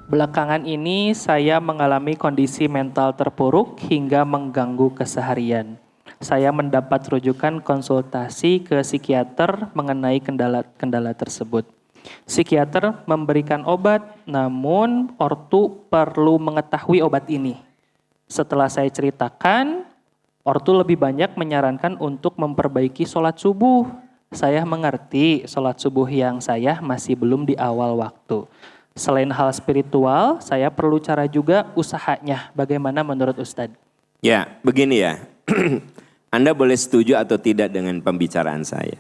Belakangan ini saya mengalami kondisi mental terpuruk hingga mengganggu keseharian. Saya mendapat rujukan konsultasi ke psikiater mengenai kendala-kendala tersebut. Psikiater memberikan obat, namun ortu perlu mengetahui obat ini. Setelah saya ceritakan, ortu lebih banyak menyarankan untuk memperbaiki sholat subuh. Saya mengerti sholat subuh yang saya masih belum di awal waktu. Selain hal spiritual, saya perlu cara juga usahanya. Bagaimana menurut Ustadz? Ya, begini ya. Anda boleh setuju atau tidak dengan pembicaraan saya.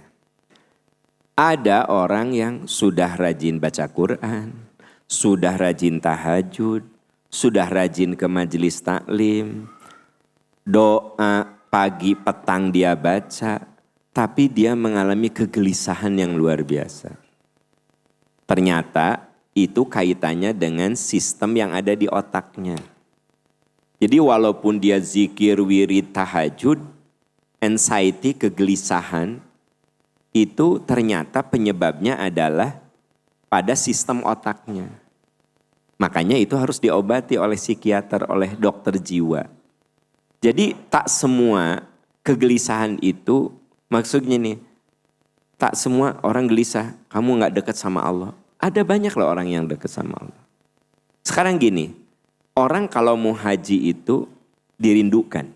Ada orang yang sudah rajin baca Quran, sudah rajin tahajud, sudah rajin ke majelis taklim, doa pagi petang dia baca, tapi dia mengalami kegelisahan yang luar biasa. Ternyata itu kaitannya dengan sistem yang ada di otaknya. Jadi walaupun dia zikir, wirid, tahajud, anxiety, kegelisahan, itu ternyata penyebabnya adalah pada sistem otaknya. Makanya itu harus diobati oleh psikiater, oleh dokter jiwa. Jadi tak semua kegelisahan itu, maksudnya nih, tak semua orang gelisah, kamu gak dekat sama Allah. Ada banyak loh orang yang dekat sama Allah. Sekarang gini, orang kalau mau haji itu dirindukan.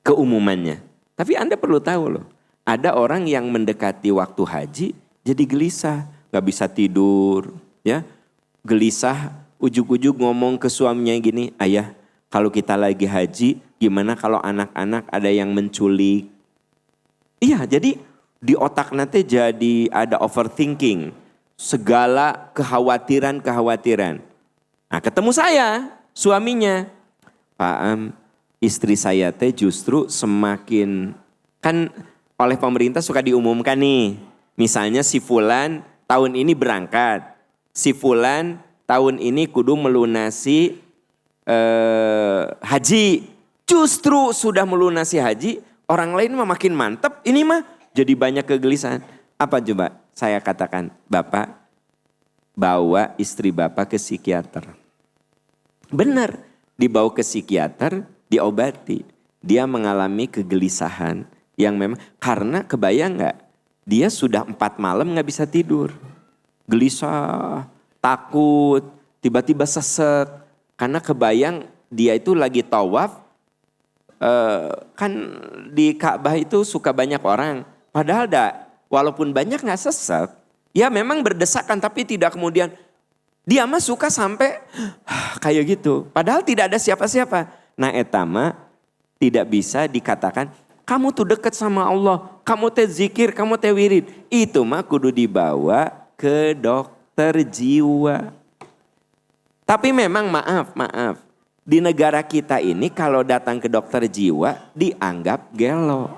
Keumumannya. Tapi Anda perlu tahu loh, ada orang yang mendekati waktu haji jadi gelisah. Gak bisa tidur, ya gelisah, ujug-ujug ngomong ke suaminya gini, ayah kalau kita lagi haji gimana kalau anak-anak ada yang menculik. Iya, jadi di otak nanti jadi ada overthinking. Segala kekhawatiran. Nah ketemu saya, suaminya. Pak Am, istri saya teh justru semakin, kan oleh pemerintah suka diumumkan nih. Misalnya si Fulan tahun ini berangkat. Si Fulan tahun ini kudu melunasi haji. Justru sudah melunasi haji, orang lain mah makin mantep. Ini mah jadi banyak kegelisahan. Apa coba? Saya katakan, Bapak bawa istri Bapak ke psikiater. Benar, dibawa ke psikiater, diobati. Dia mengalami kegelisahan yang memang, karena kebayang gak? Dia sudah 4 malam gak bisa tidur. Gelisah, takut, tiba-tiba sesek. Karena kebayang dia itu lagi tawaf, kan di Ka'bah itu suka banyak orang. Padahal walaupun banyak gak sesek, ya memang berdesakan tapi tidak kemudian, dia mah suka sampai kayak gitu. Padahal tidak ada siapa-siapa. Nah etama tidak bisa dikatakan, kamu tuh dekat sama Allah, kamu teh zikir, kamu teh wirid. Itu mah kudu dibawa ke dokter jiwa. Tapi memang maaf, di negara kita ini kalau datang ke dokter jiwa dianggap gelo.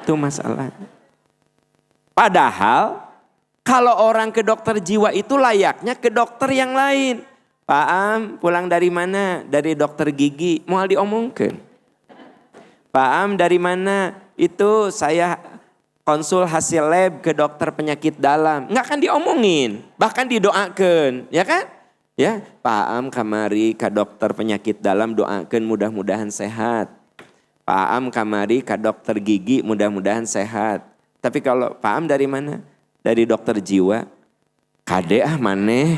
Itu masalahnya. Padahal kalau orang ke dokter jiwa itu layaknya ke dokter yang lain. Pak Am pulang dari mana? Dari dokter gigi. Mau diomongkan. Pak Am dari mana? Itu saya konsul hasil lab ke dokter penyakit dalam. Nggak akan diomongin. Bahkan didoakan. Ya kan? Ya, Pak Am kamari ke dokter penyakit dalam doakan mudah-mudahan sehat. Pak Am kamari ke dokter gigi mudah-mudahan sehat. Tapi kalau Pak Am dari mana? Dari dokter jiwa. Kade maneh.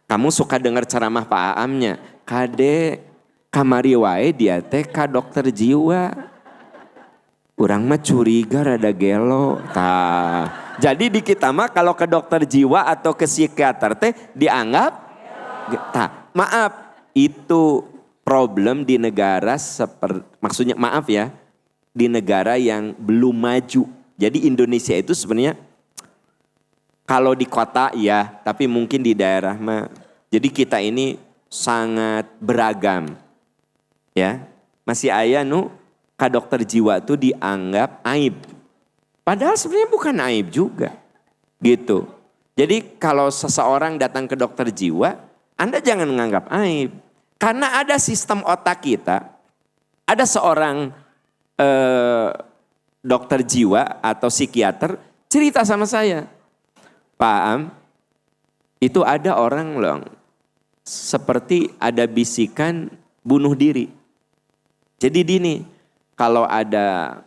Kamu suka dengar ceramah Pak Amnya. Kade kamari wae dia teh ka dokter jiwa. Urang mah curiga rada gelo. Jadi di kita mah kalau ke dokter jiwa atau ke psikiater teh dianggap. Maaf, itu problem di negara maksudnya maaf ya. Di negara yang belum maju. Jadi Indonesia itu sebenarnya kalau di kota ya, tapi mungkin di daerah mah. Jadi kita ini sangat beragam. Ya, masih aya ka dokter jiwa tuh dianggap aib. Padahal sebenarnya bukan aib juga. Gitu. Jadi kalau seseorang datang ke dokter jiwa, Anda jangan menganggap aib. Karena ada sistem otak kita, ada seorang dokter jiwa atau psikiater cerita sama saya. Pak Am, Itu ada orang loh, seperti ada bisikan bunuh diri. Jadi gini, kalau ada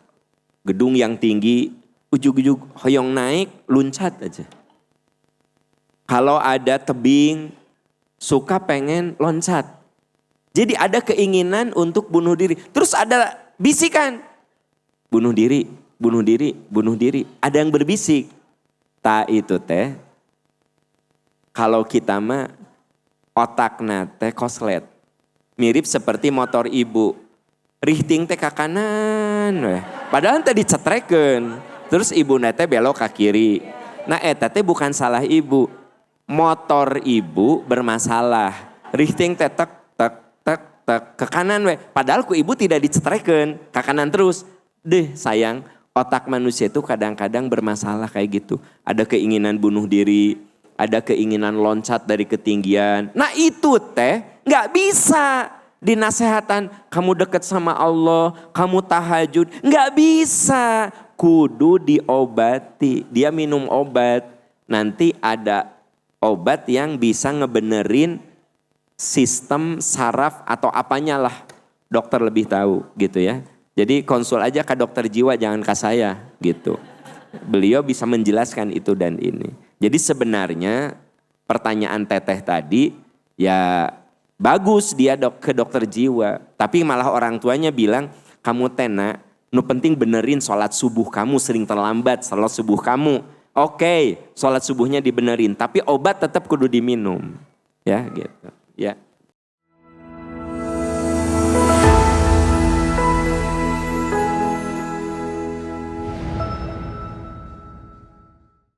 gedung yang tinggi, ujug-ujug hoyong naik, luncat aja. Kalau ada tebing, suka pengen loncat. Jadi ada keinginan untuk bunuh diri. Terus ada bisikan, bunuh diri, bunuh diri, bunuh diri. Ada yang berbisik. Tak itu teh, kalau kita mah otakna teh koslet. Mirip seperti motor ibu. Rihting teh ke kanan weh. Padahal teh dicetrekeun. Terus ibu teh belok ke kiri. Nah eta teh bukan salah ibu. Motor ibu bermasalah. Rihting teh tek tek tek tek ke kanan weh. Padahal ku ibu tidak dicetrekeun ke kanan terus. Deh sayang, otak manusia itu kadang-kadang bermasalah kayak gitu. Ada keinginan bunuh diri, ada keinginan loncat dari ketinggian. Nah itu teh nggak bisa dinasehatan. Kamu deket sama Allah, kamu tahajud, nggak bisa. Kudu diobati. Dia minum obat, nanti ada obat yang bisa ngebenerin sistem saraf atau apanya lah. Dokter lebih tahu gitu ya. Jadi konsul aja ke dokter jiwa, jangan ke saya gitu. Beliau bisa menjelaskan itu dan ini. Jadi sebenarnya pertanyaan teteh tadi ya bagus dia ke dokter jiwa. Tapi malah orang tuanya bilang, kamu tena, nu penting benerin sholat subuh kamu sering terlambat sholat subuh kamu. Oke, sholat subuhnya dibenerin. Tapi obat tetap kudu diminum. Ya gitu. Ya.